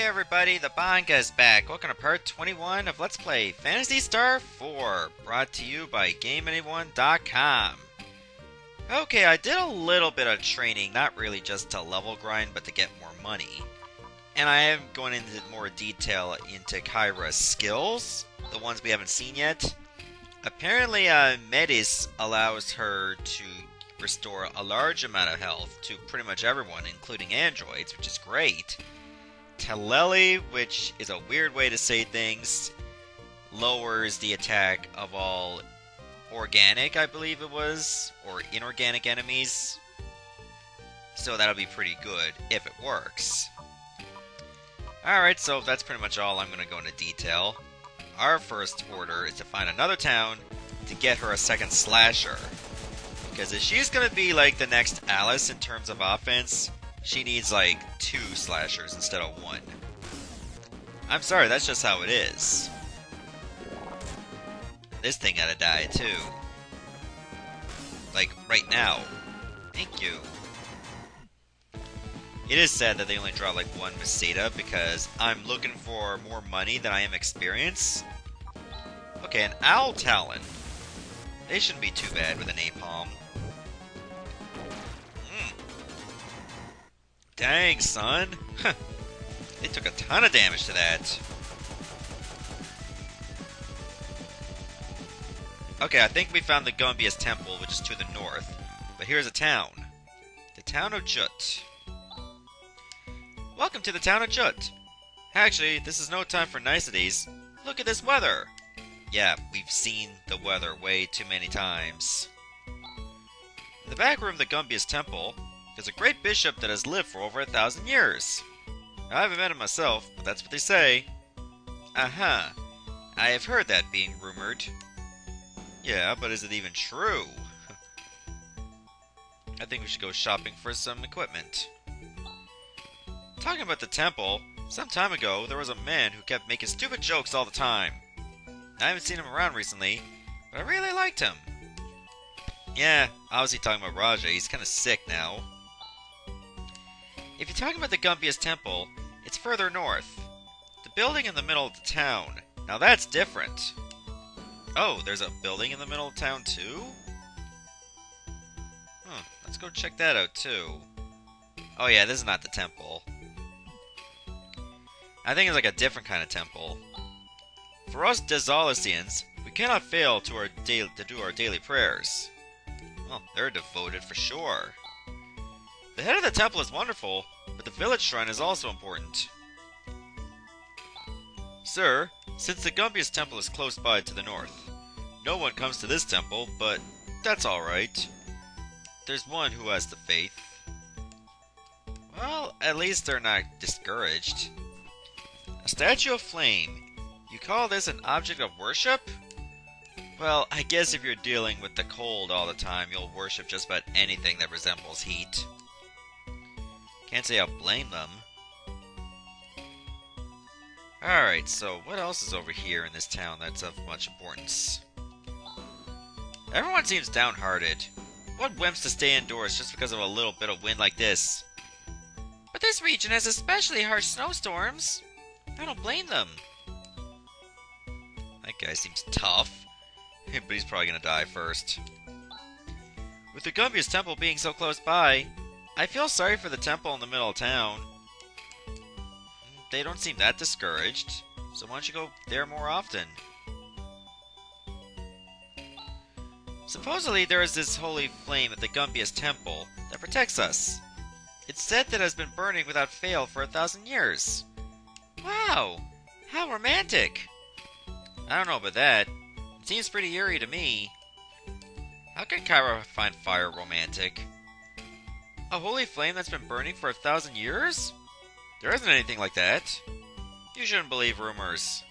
Hey everybody, the Banga's back. Welcome to part 21 of Let's Play Phantasy Star 4, brought to you by GameAnyone.com. Okay, I did a little bit of training, not really just to level grind, but to get more money. And I am going into more detail into Kyra's skills, the ones we haven't seen yet. Apparently, Metis allows her to restore a large amount of health to pretty much everyone, including androids, which is great. Teleli, which is a weird way to say things, lowers the attack of all organic, I believe it was, or inorganic enemies. So that'll be pretty good if it works. Alright, so that's pretty much all I'm going to go into detail. Our first order is to find another town to get her a second slasher. Because if she's going to be like the next Alice in terms of offense, she needs like 2 slashers instead of 1. I'm sorry, that's just how it is. This thing gotta die too. Like, right now. Thank you. It is sad that they only draw like 1 Meseta because I'm looking for more money than I am experience. Okay, an Owl Talon. They shouldn't be too bad with a napalm. Dang, son. They took a ton of damage to that. Okay, I think we found the Gumbious Temple, which is to the north. But here's a town. The town of Jut. Welcome to the town of Jut. Actually, this is no time for niceties. Look at this weather. Yeah, we've seen the weather way too many times. In the back room of the Gumbious Temple, there's a great bishop that has lived for over 1,000 years. I haven't met him myself, but that's what they say. Uh-huh. I have heard that being rumored. Yeah, but is it even true? I think we should go shopping for some equipment. Talking about the temple, some time ago there was a man who kept making stupid jokes all the time. I haven't seen him around recently, but I really liked him. Yeah, obviously talking about Raja, he's kinda sick now. If you're talking about the Gumbious Temple, it's further north. The building in the middle of the town. Now that's different. Oh, there's a building in the middle of town too? Huh, let's go check that out too. Oh yeah, this is not the temple. I think it's like a different kind of temple. For us Desolicians, we cannot fail to do our daily prayers. Well, they're devoted for sure. The head of the temple is wonderful, but the village shrine is also important. Sir, since the Gumbious Temple is close by to the north, no one comes to this temple, but that's alright. There's one who has the faith. Well, at least they're not discouraged. A statue of flame. You call this an object of worship? Well, I guess if you're dealing with the cold all the time, you'll worship just about anything that resembles heat. Can't say I'll blame them. Alright, so what else is over here in this town that's of much importance? Everyone seems downhearted. What wimps to stay indoors just because of a little bit of wind like this? But this region has especially harsh snowstorms. I don't blame them. That guy seems tough, but he's probably gonna die first. With the Gumbious Temple being so close by, I feel sorry for the temple in the middle of town. They don't seem that discouraged, so why don't you go there more often? Supposedly there is this holy flame at the Gumbious Temple that protects us. It's said that it has been burning without fail for 1,000 years. Wow! How romantic! I don't know about that. It seems pretty eerie to me. How can Kyra find fire romantic? A holy flame that's been burning for 1,000 years? There isn't anything like that. You shouldn't believe rumors.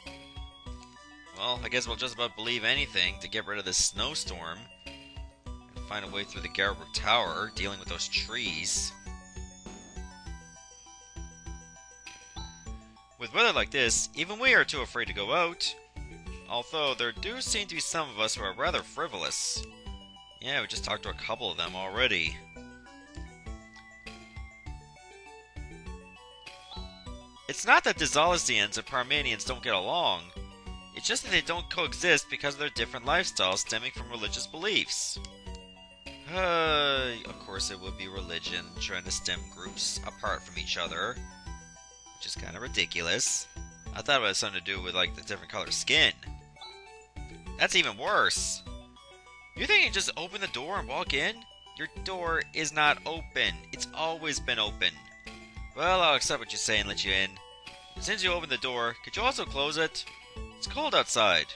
Well, I guess we'll just about believe anything to get rid of this snowstorm. And find a way through the Garabrook Tower, dealing with those trees. With weather like this, even we are too afraid to go out. Although, there do seem to be some of us who are rather frivolous. Yeah, we just talked to a couple of them already. It's not that the Lashians and Parmenians don't get along. It's just that they don't coexist because of their different lifestyles stemming from religious beliefs. Of course it would be religion trying to stem groups apart from each other, which is kind of ridiculous. I thought it had something to do with, like, the different color skin. That's even worse. You think you can just open the door and walk in? Your door is not open. It's always been open. Well, I'll accept what you say and let you in. But since you opened the door, could you also close it? It's cold outside.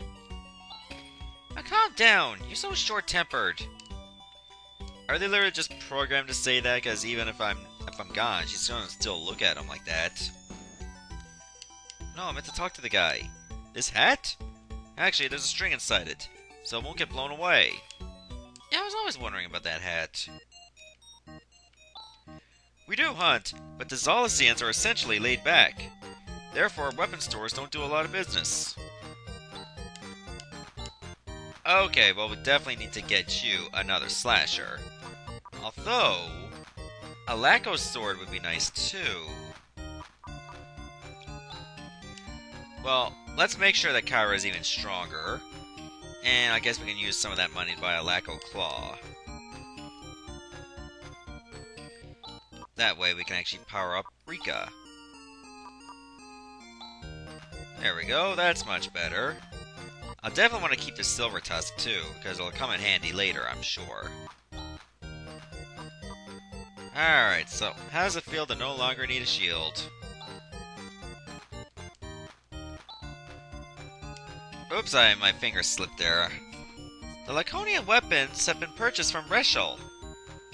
Now calm down. You're so short-tempered. Are they literally just programmed to say that? Because even if I'm gone, she's gonna still look at him like that. No, I meant to talk to the guy. This hat? Actually, there's a string inside it, so it won't get blown away. Yeah, I was always wondering about that hat. We do hunt, but the Lashians are essentially laid back. Therefore, weapon stores don't do a lot of business. Okay, well, we definitely need to get you another slasher. Although, a Lacko sword would be nice too. Well, let's make sure that Kyra is even stronger. And I guess we can use some of that money to buy a Lacko claw. That way we can actually power up Rika. There we go, that's much better. I'll definitely want to keep the silver tusk too, because it'll come in handy later, I'm sure. Alright, so how does it feel to no longer need a shield? Oops, my finger slipped there. The Laconian weapons have been purchased from Reshel,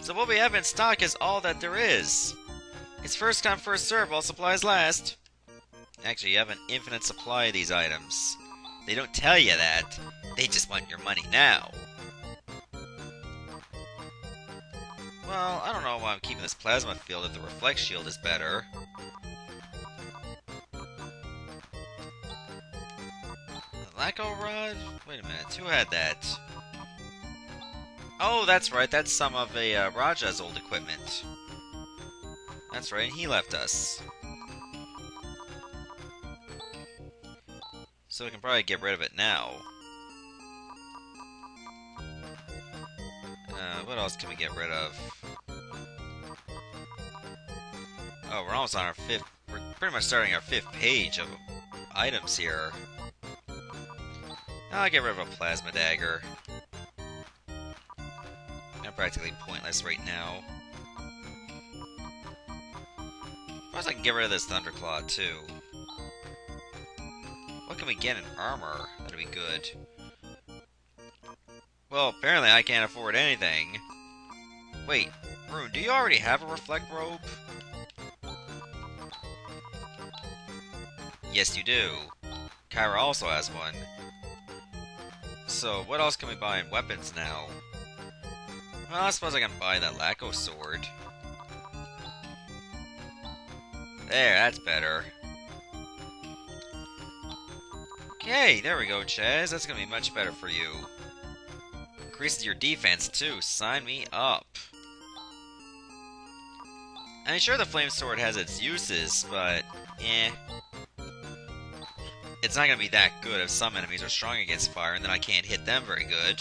so what we have in stock is all that there is. It's first come, first serve while supplies last. Actually, you have an infinite supply of these items. They don't tell you that. They just want your money now. Well, I don't know why I'm keeping this plasma field if the reflect shield is better. The Lacko rod? Wait a minute, who had that? Oh, that's right, that's some of Raja's old equipment. That's right, he left us. So we can probably get rid of it now. What else can we get rid of? Oh, we're almost on our fifth... We're pretty much starting our 5th page of items here. I'll get rid of a plasma dagger. They're practically pointless right now. Suppose I can get rid of this Thunderclaw too. What can we get in armor? That'd be good. Well, apparently I can't afford anything. Wait, Rune, do you already have a reflect robe? Yes, you do. Kyra also has one. So, what else can we buy in weapons now? Well, I suppose I can buy that Lacko sword. There, that's better. Okay, there we go, Chaz. That's gonna be much better for you. Increases your defense, too. Sign me up. I mean, sure, the Flame Sword has its uses, but, eh. It's not gonna be that good if some enemies are strong against fire, and then I can't hit them very good.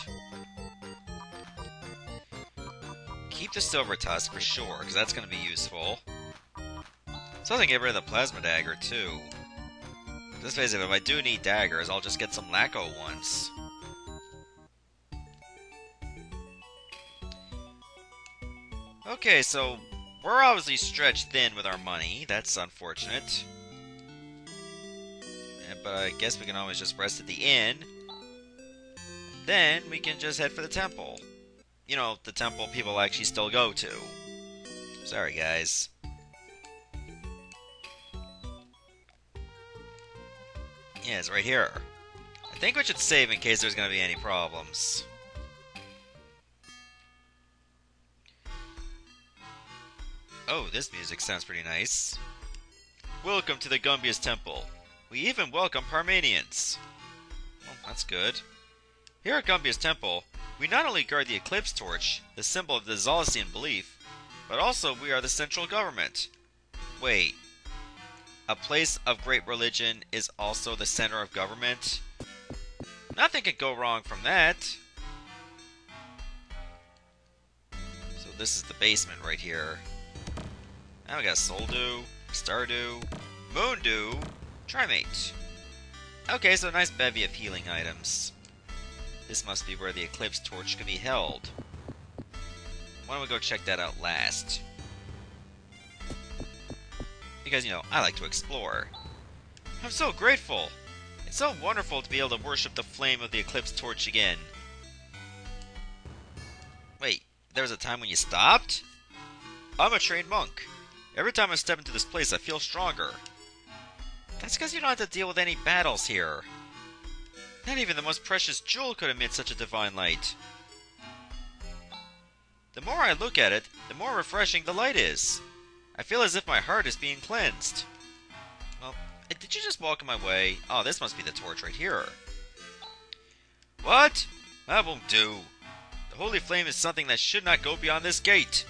Keep the Silver Tusk for sure, because that's gonna be useful. So I can get rid of the Plasma Dagger, too. Let's face it, if I do need daggers, I'll just get some Lacko ones. Okay, so we're obviously stretched thin with our money. That's unfortunate. But I guess we can always just rest at the inn. Then we can just head for the temple. You know, the temple people actually still go to. Sorry, guys. Yeah, it's right here. I think we should save in case there's going to be any problems. Oh, this music sounds pretty nice. Welcome to the Gumbious Temple. We even welcome Parmenians. Well, that's good. Here at Gumbious Temple, we not only guard the Eclipse Torch, the symbol of the Lashian belief, but also we are the central government. Wait. a place of great religion is also the center of government. Nothing could go wrong from that. So this is the basement right here. Now we got Soldew, Stardew, Moondew, Trimate. Okay, so a nice bevy of healing items. This must be where the Eclipse Torch can be held. Why don't we go check that out last? Because, you know, I like to explore. I'm so grateful! It's so wonderful to be able to worship the flame of the Eclipse Torch again. Wait, there was a time when you stopped? I'm a trained monk. Every time I step into this place, I feel stronger. That's because you don't have to deal with any battles here. Not even the most precious jewel could emit such a divine light. The more I look at it, the more refreshing the light is. I feel as if my heart is being cleansed. Well, did you just walk in my way? Oh, this must be the torch right here. What? That won't do. The holy flame is something that should not go beyond this gate.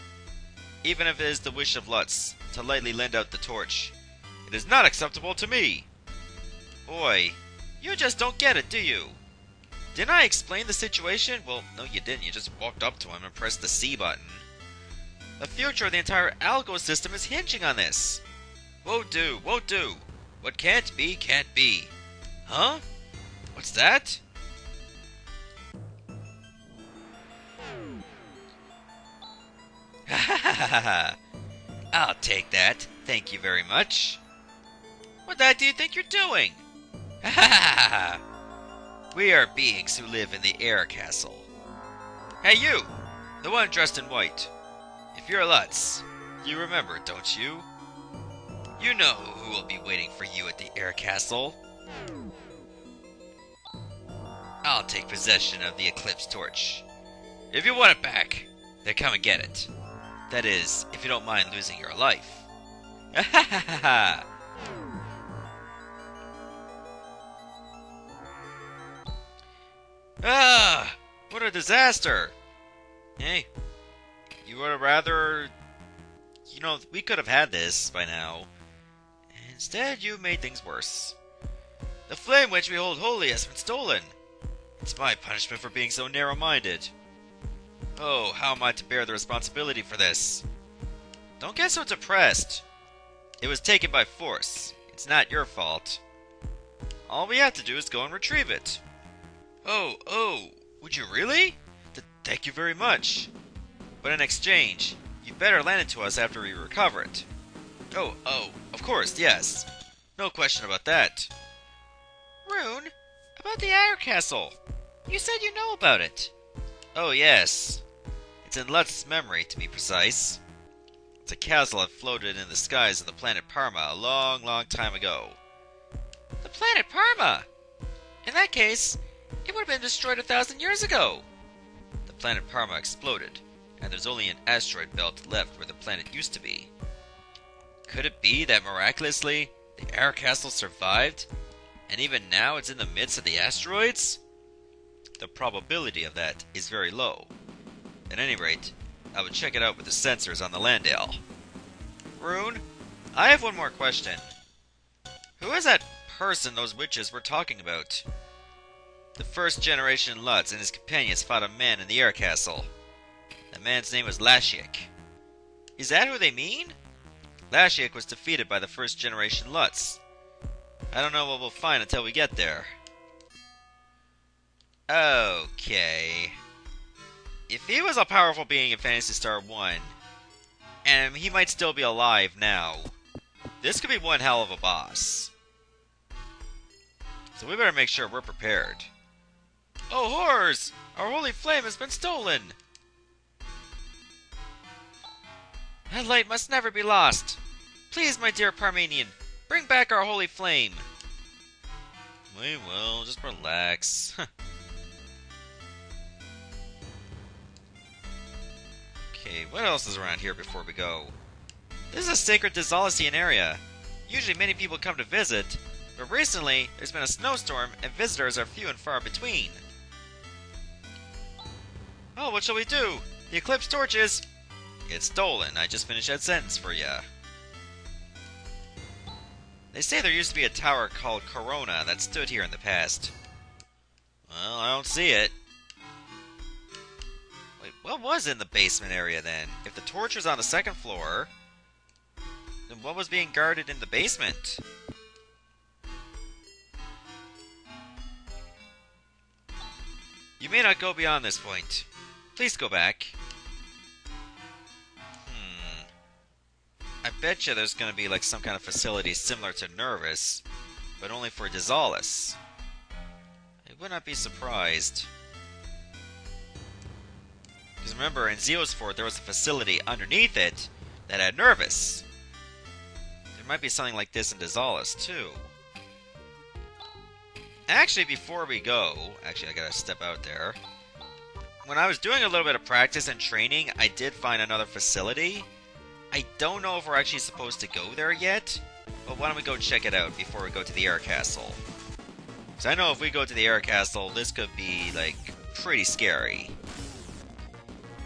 Even if it is the wish of Lutz to lightly lend out the torch, it is not acceptable to me. Boy, you just don't get it, do you? Didn't I explain the situation? Well, no you didn't. You just walked up to him and pressed the C button. The future of the entire algo system is hinging on this. Won't do, won't do. What can't be, can't be. Huh? What's that? Ha ha ha ha! I'll take that. Thank you very much. What the heck do you think you're doing? Ha ha ha ha! We are beings who live in the air castle. Hey you! The one dressed in white. If you're Lutz, you remember, don't you? You know who will be waiting for you at the air castle. I'll take possession of the Eclipse Torch. If you want it back, then come and get it. That is, if you don't mind losing your life. Ha ha ha ha! Ah! What a disaster! Hey, you would have rather... You know, we could have had this by now. Instead, you made things worse. The flame which we hold holy has been stolen. It's my punishment for being so narrow-minded. Oh, how am I to bear the responsibility for this? Don't get so depressed. It was taken by force. It's not your fault. All we have to do is go and retrieve it. Oh, would you really? Thank you very much. But in exchange, you better lend it to us after we recover it. Oh, of course, yes. No question about that. Rune, about the air castle. You said you know about it. Oh, yes. It's in Lutz's memory, to be precise. It's a castle that floated in the skies of the planet Parma a long, long time ago. The planet Parma? In that case, it would have been destroyed 1,000 years ago. The planet Parma exploded, and there's only an asteroid belt left where the planet used to be. Could it be that miraculously, the air castle survived, and even now it's in the midst of the asteroids? The probability of that is very low. At any rate, I would check it out with the sensors on the Landale. Rune, I have one more question. Who is that person those witches were talking about? The first generation Lutz and his companions fought a man in the air castle. The man's name was Lashiec. Is that who they mean? Lashiec was defeated by the first generation Lutz. I don't know what we'll find until we get there. Okay. If he was a powerful being in Phantasy Star 1, and he might still be alive now, this could be one hell of a boss. So we better make sure we're prepared. Oh horrors! Our holy flame has been stolen! That light must never be lost. Please, my dear Parmenian, bring back our holy flame. We will, just relax. Okay, what else is around here before we go? This is a sacred Dizalician area. Usually many people come to visit, but recently there's been a snowstorm and visitors are few and far between. Oh, what shall we do? The Eclipse Torch is... It's stolen. I just finished that sentence for ya. They say there used to be a tower called Corona that stood here in the past. Well, I don't see it. Wait, what was in the basement area then? If the torch was on the second floor, then what was being guarded in the basement? You may not go beyond this point. Please go back. I bet you there's gonna be like some kind of facility similar to Nervous, but only for Dizalis. I would not be surprised. Because remember, in Zeo's Fort there was a facility underneath it that had Nervous. There might be something like this in Dizalis too. Actually, before we go... Actually, I gotta step out there. When I was doing a little bit of practice and training, I did find another facility. I don't know if we're actually supposed to go there yet, but why don't we go check it out before we go to the Air Castle? Because I know if we go to the Air Castle, this could be, like, pretty scary.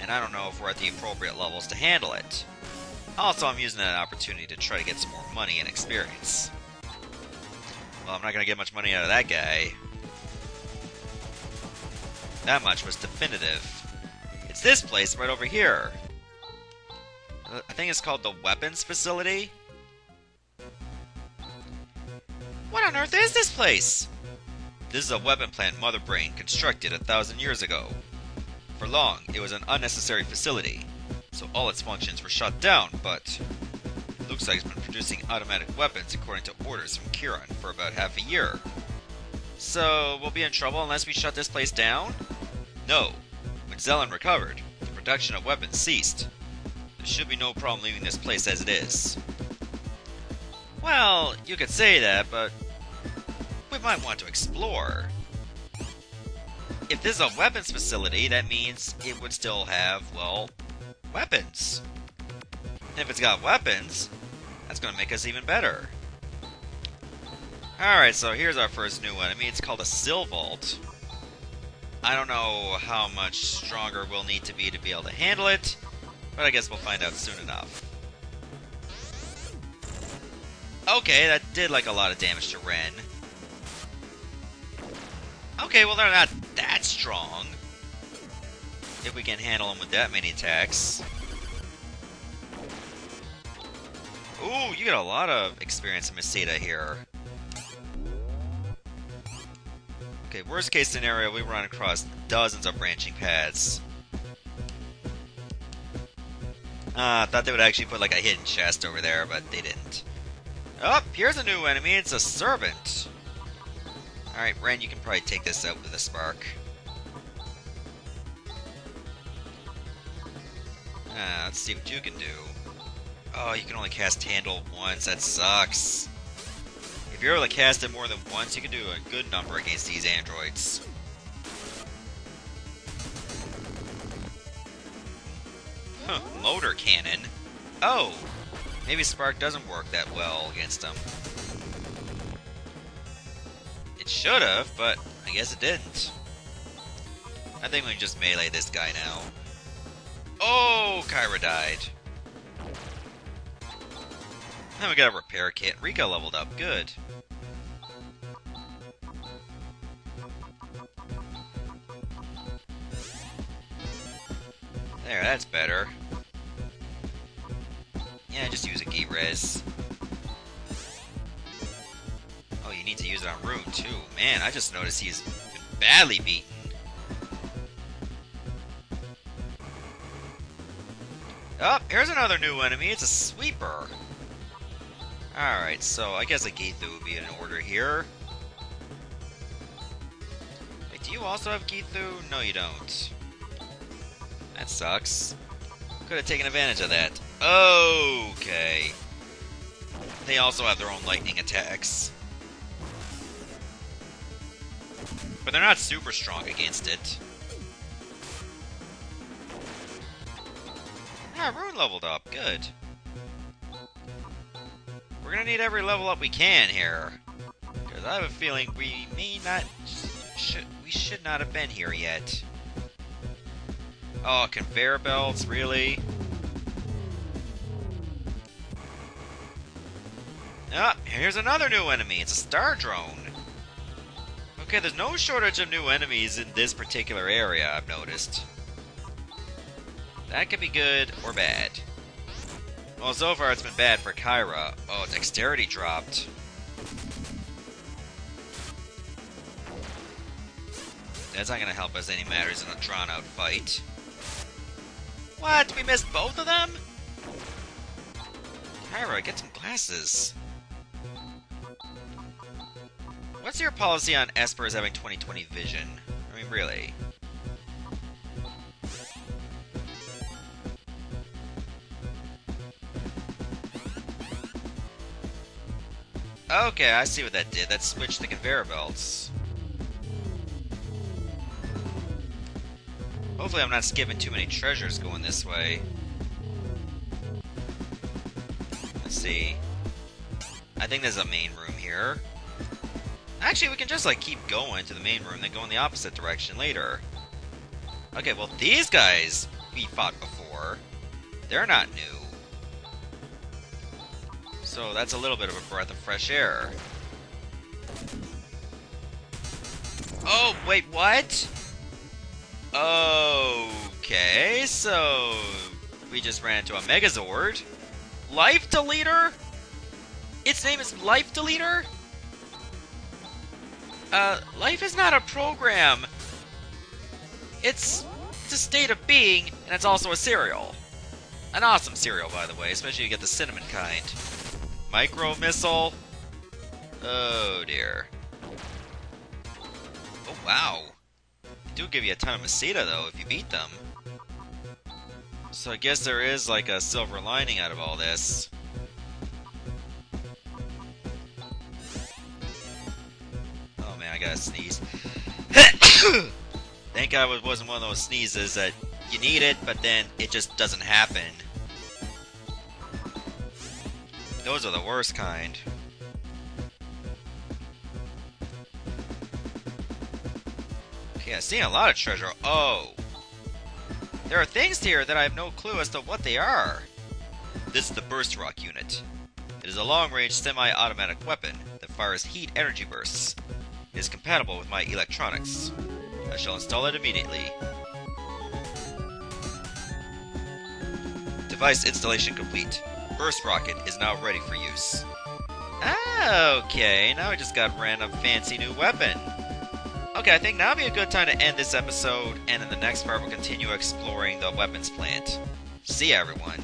And I don't know if we're at the appropriate levels to handle it. Also, I'm using that opportunity to try to get some more money and experience. Well, I'm not going to get much money out of that guy. That much was definitive. It's this place right over here. I think it's called the Weapons Facility. What on earth is this place? This is a weapon plant Mother Brain constructed 1,000 years ago. For long, it was an unnecessary facility, so all its functions were shut down, but it looks like it's been producing automatic weapons according to orders from Kiran for about half a year. So, we'll be in trouble unless we shut this place down? No. When Zelen recovered, the production of weapons ceased. There should be no problem leaving this place as it is. Well, you could say that, but we might want to explore. If this is a weapons facility, that means it would still have, well, weapons. And if it's got weapons, that's going to make us even better. Alright, so here's our first new one. I mean, it's called a Silvault. I don't know how much stronger we'll need to be able to handle it, but I guess we'll find out soon enough. Okay, that did like a lot of damage to Ren. Okay, well they're not that strong. If we can handle them with that many attacks. Ooh, you get a lot of experience in Meseta here. Okay, worst case scenario, we run across dozens of branching paths. I thought they would actually put like a hidden chest over there, but they didn't. Oh, here's a new enemy. It's a servant. Alright, Ren, you can probably take this out with a spark. Let's see what you can do. Oh, you can only cast Handle once. That sucks. If you're able to cast it more than once, you can do a good number against these androids. Huh, motor cannon? Oh! Maybe Spark doesn't work that well against them. It should've, but I guess it didn't. I think we can just melee this guy now. Oh! Kyra died. Now we got a repair kit. Rika leveled up. Good. There, that's better. Yeah, just use a Gi Res. Oh, you need to use it on Rune, too. Man, I just noticed he's been badly beaten. Oh, here's another new enemy. It's a Sweeper. Alright, so I guess a Geethu would be in order here. Wait, do you also have Geethu? No, you don't. That sucks. Could have taken advantage of that. Okay. They also have their own lightning attacks. But they're not super strong against it. Ah, Rune leveled up. Good. We're gonna need every level up we can here. Because I have a feeling we may not... we should not have been here yet. Oh, conveyor belts? Really? Ah, here's another new enemy. It's a star drone. Okay, there's no shortage of new enemies in this particular area, I've noticed. That could be good or bad. Well, so far it's been bad for Kyra. Oh, dexterity dropped. That's not gonna help us any matters in a drawn-out fight. What? We missed both of them? Kyra, get some glasses. What's your policy on espers having 20/20 vision? I mean, really? Okay, I see what that did. That switched the conveyor belts. Hopefully I'm not skipping too many treasures going this way. Let's see. I think there's a main room here. Actually, we can just, like, keep going to the main room, then go in the opposite direction later. Okay, well, these guys we fought before. They're not new. So that's a little bit of a breath of fresh air. Oh, wait, what? Okay, so we just ran into a Megazord. Life Deleter? Its name is Life Deleter? Life is not a program. It's a state of being, and it's also a cereal. An awesome cereal, by the way, especially if you get the cinnamon kind. Micro Missile. Oh, dear. Oh, wow. They do give you a ton of Masita, though, if you beat them. So I guess there is, like, a silver lining out of all this. Oh, man, I gotta sneeze. Thank God it wasn't one of those sneezes that you need it, but then it just doesn't happen. Those are the worst kind. Okay, I'm seeing a lot of treasure. Oh. There are things here that I have no clue as to what they are. This is the Burst Rock unit. It is a long-range semi-automatic weapon that fires heat energy bursts. It is compatible with my electronics. I shall install it immediately. Device installation complete. Burst Rocket is now ready for use. Okay, now I just got random fancy new weapon. Okay, I think now would be a good time to end this episode, and in the next part we'll continue exploring the weapons plant. See ya, everyone.